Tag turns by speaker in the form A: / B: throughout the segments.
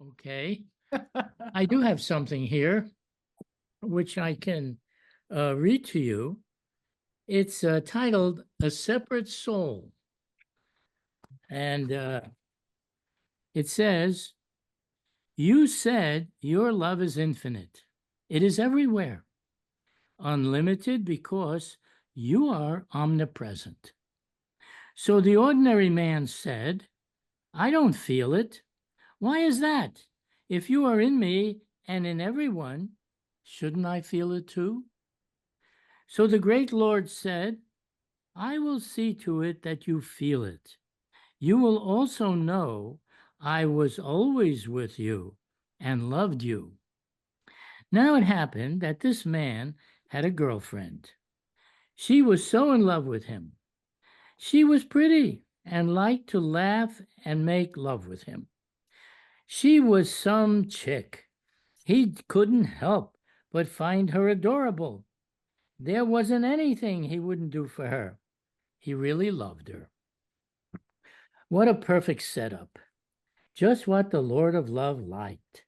A: Okay. I do have something here which I can read to you. It's titled A Separate Soul. And it says, "You said your love is infinite. It is everywhere, unlimited because you are omnipresent. So the ordinary man said, I don't feel it. Why is that? If you are in me and in everyone, shouldn't I feel it too? So the great Lord said, I will see to it that you feel it. You will also know I was always with you and loved you." Now it happened that this man had a girlfriend. She was so in love with him. She was pretty and liked to laugh and make love with him. She was some chick. He couldn't help but find her adorable. There wasn't anything he wouldn't do for her. He really loved her. What a perfect setup. Just what the Lord of Love liked.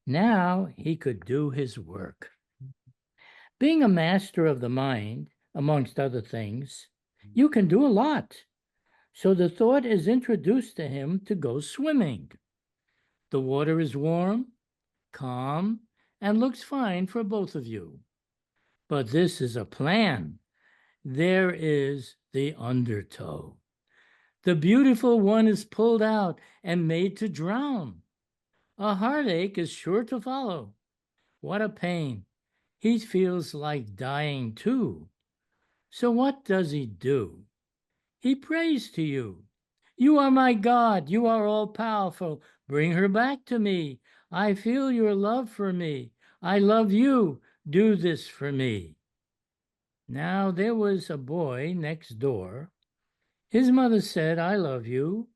A: Now he could do his work. Being a master of the mind, amongst other things, you can do a lot. So the thought is introduced to him to go swimming. The water is warm, calm, and looks fine for both of you. But this is a plan. There is the undertow. The beautiful one is pulled out and made to drown. A heartache is sure to follow. What a pain. He feels like dying too. So what does he do? He prays to you. You are my God. You are all powerful. Bring her back to me. I feel your love for me. I love you. Do this for me. Now there was a boy next door. His mother said, I love you.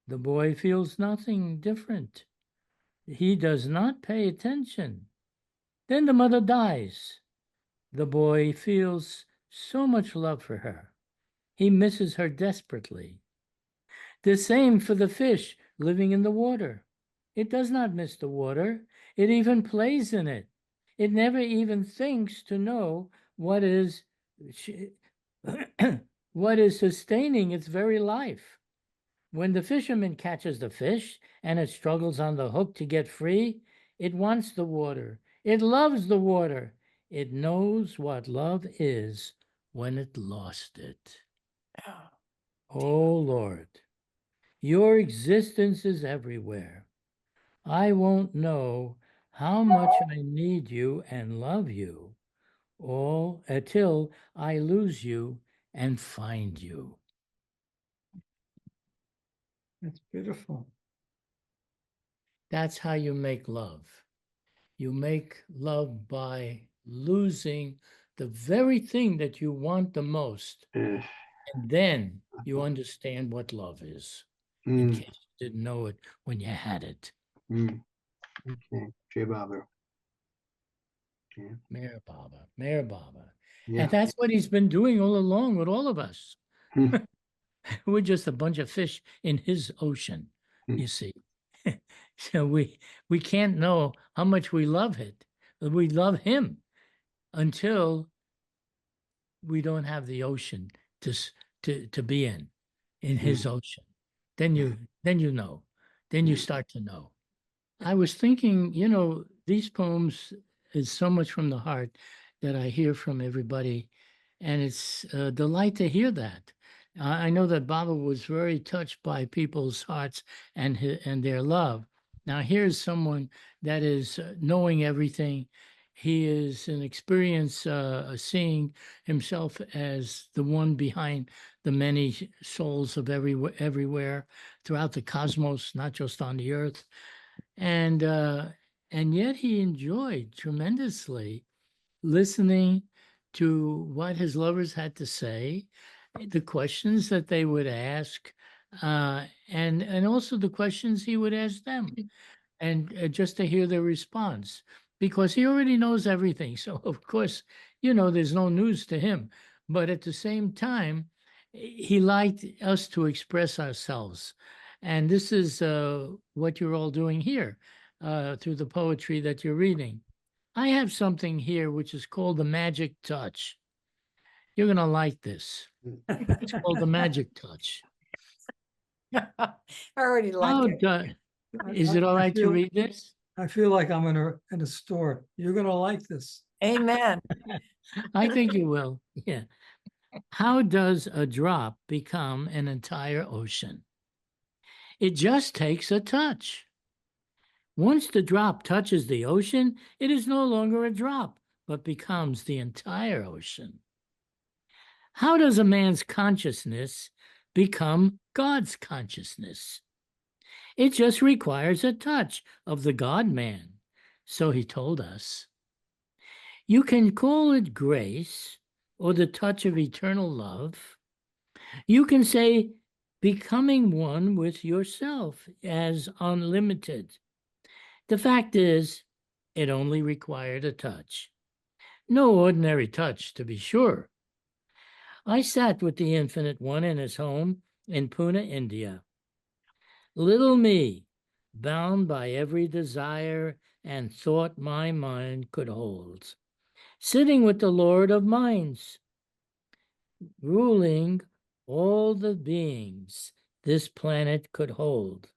A: The boy feels nothing different. He does not pay attention. Then the mother dies. The boy feels so much love for her. He misses her desperately. The same for the fish living in the water. It does not miss the water. It even plays in it. It never even thinks to know what is what is sustaining its very life. When the fisherman catches the fish and it struggles on the hook to get free, it wants the water. It loves the water. It knows what love is when it lost it. Oh, Lord, your existence is everywhere. I won't know how much I need you and love you, all until I lose you and find you.
B: That's beautiful.
A: That's how you make love. You make love by losing the very thing that you want the most.
C: Eh,
A: And then you understand what love is, in
C: mm,
A: case you didn't know it when you had it.
C: Okay, Jai Baba. Yeah.
A: MeherBaba.
C: Yeah.
A: And that's what he's been doing all along with all of us.
C: Hmm.
A: We're just a bunch of fish in his ocean,
C: Hmm.
A: you see. So we can't know how much we love it. We love him until we don't have the ocean to be in his ocean. Then you know. Then you start to know. I was thinking, these poems is so much from the heart that I hear from everybody, and it's a delight to hear that. I know that Baba was very touched by people's hearts and their love. Now here's someone that is knowing everything. He is an experience seeing himself as the one behind the many souls of everywhere throughout the cosmos, not just on the earth. And yet he enjoyed tremendously listening to what his lovers had to say, the questions that they would ask, and also the questions he would ask them, and just to hear their response, because he already knows everything. So of course, there's no news to him. But at the same time, he liked us to express ourselves. And this is what you're all doing here through the poetry that you're reading. I have something here which is called the magic touch. You're going to like this. It's called the magic touch.
D: I already
A: How
D: like it.
A: is it all right to
B: feel-
A: read this?
B: I feel like I'm in a store. You're gonna like this.
D: Amen.
A: I think you will. Yeah. How does a drop become an entire ocean? It just takes a touch. Once the drop touches the ocean, it is no longer a drop, but becomes the entire ocean. How does a man's consciousness become God's consciousness? It just requires a touch of the God man. So he told us. You can call it grace or the touch of eternal love. You can say becoming one with yourself as unlimited. The fact is, it only required a touch. No ordinary touch, to be sure. I sat with the Infinite One in his home in Pune, India. Little me, bound by every desire and thought my mind could hold, sitting with the Lord of Minds, ruling all the beings this planet could hold.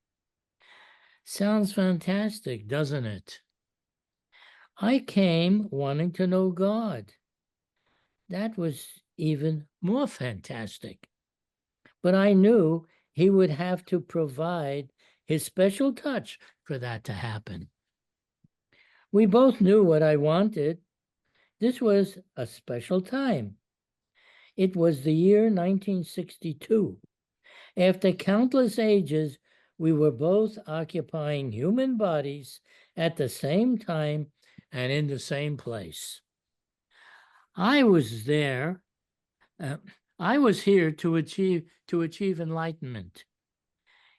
A: Sounds fantastic, doesn't it? I came wanting to know God. That was even more fantastic. But I knew he would have to provide his special touch for that to happen. We both knew what I wanted. This was a special time. It was the year 1962. After countless ages, we were both occupying human bodies at the same time and in the same place. I was there. I was here to achieve enlightenment.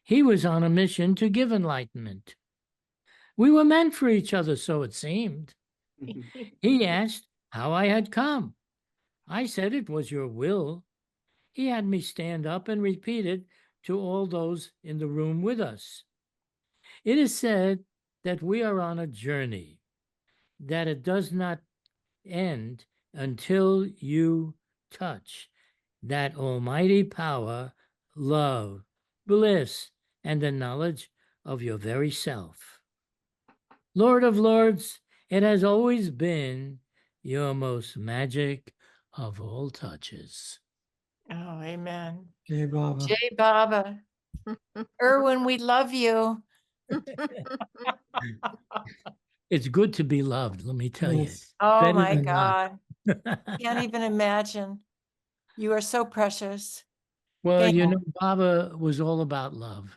A: He was on a mission to give enlightenment. We were meant for each other, so it seemed. He asked how I had come. I said it was your will. He had me stand up and repeat it to all those in the room with us. It is said that we are on a journey, that it does not end until you touch that almighty power, love, bliss, and the knowledge of your very self. Lord of Lords, it has always been your most magic of all touches.
D: Oh, amen.
B: Jay Baba.
D: Jay Baba. Irwin, we love you.
A: It's good to be loved, let me tell
B: Yes.
D: Oh
A: Better
D: my
A: than not.
D: God.
A: you.
D: Can't even imagine. You are so precious.
A: Well,
D: Thank
A: you
D: you.
A: know, Baba was all about love.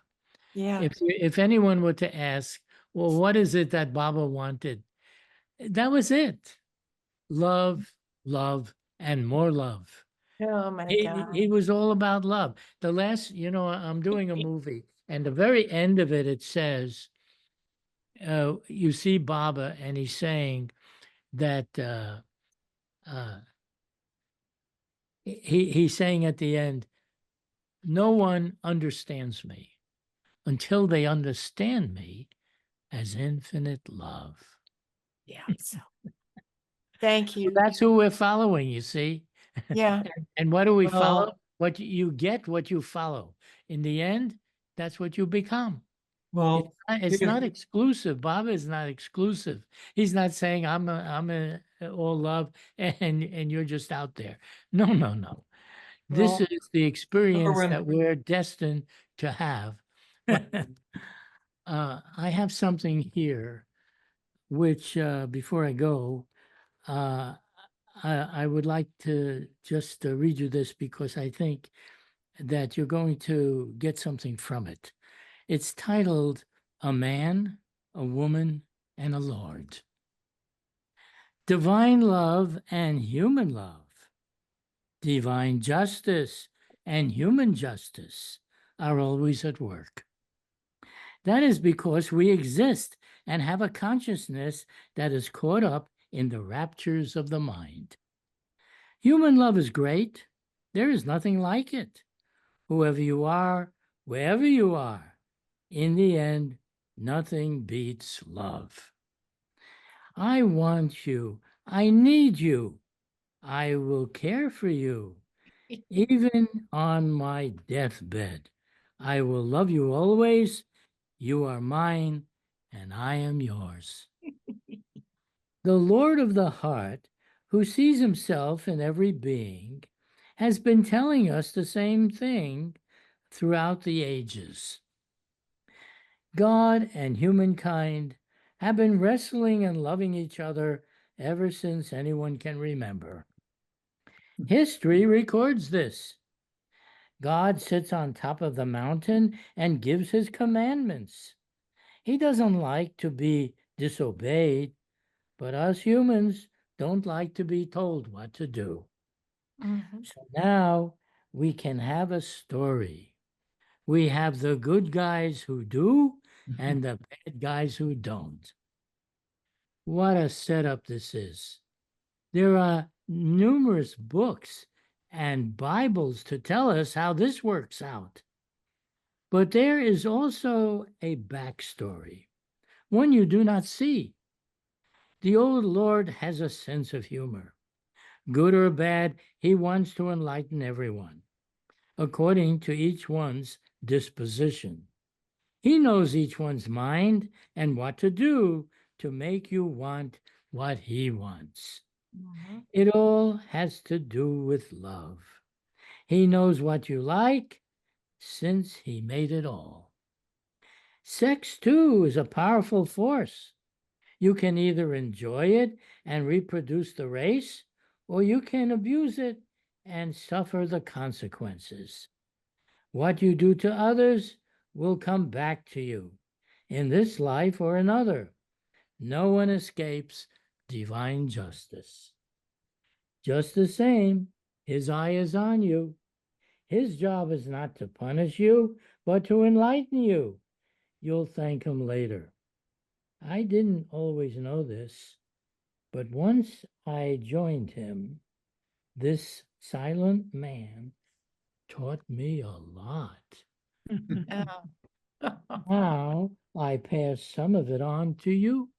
D: Yeah.
A: If anyone were to ask, well, what is it that Baba wanted? That was it. Love, love, and more love.
D: Oh my
A: He
D: God.
A: was all about love. The last, you know, I'm doing a movie, and the very end of it, it says, you see Baba, and he's saying that he's saying at the end, no one understands me until they understand me as infinite love.
D: Yeah. So thank you.
A: That's who we're following, you see.
D: Yeah.
A: And what do we
B: Well-
A: follow? What you get, what you follow. In the end, that's what you become.
B: Well,
A: It's
B: yeah.
A: not exclusive. Baba is not exclusive. He's not saying I'm all love and you're just out there. No, no, no. This
B: Well,
A: is the experience
B: Irwin-
A: that we're destined to have. I have something here, which before I go, I would like to just read you this because I think that you're going to get something from it. It's titled A Man, a Woman, and a Lord. Divine love and human love, divine justice and human justice are always at work. That is because we exist and have a consciousness that is caught up in the raptures of the mind. Human love is great. There is nothing like it. Whoever you are, wherever you are, In the end, nothing beats love. I want you. I need you. I will care for you. Even on my deathbed, I will love you always. You are mine, and I am yours. The Lord of the heart, who sees himself in every being, has been telling us the same thing throughout the ages. God and humankind have been wrestling and loving each other ever since anyone can remember. History records this. God sits on top of the mountain and gives his commandments. He doesn't like to be disobeyed, but us humans don't like to be told what to do.
D: Mhm.
A: So now we can have a story. We have the good guys who do and the bad guys who don't. What a setup this is. There are numerous books and Bibles to tell us how this works out. But there is also a backstory, one you do not see. The old Lord has a sense of humor. Good or bad, he wants to enlighten everyone, according to each one's disposition. He knows each one's mind and what to do to make you want what he wants.
D: Mhm.
A: It all has to do with love. He knows what you like since he made it all. Sex, too, is a powerful force. You can either enjoy it and reproduce the race, or you can abuse it and suffer the consequences. What you do to others will come back to you in this life or another. No one escapes divine justice. Just the same, his eye is on you. His job is not to punish you, but to enlighten you. You'll thank him later. I didn't always know this, but once I joined him, this silent man taught me a lot.
D: Oh,
A: Now I pass some of it on to you.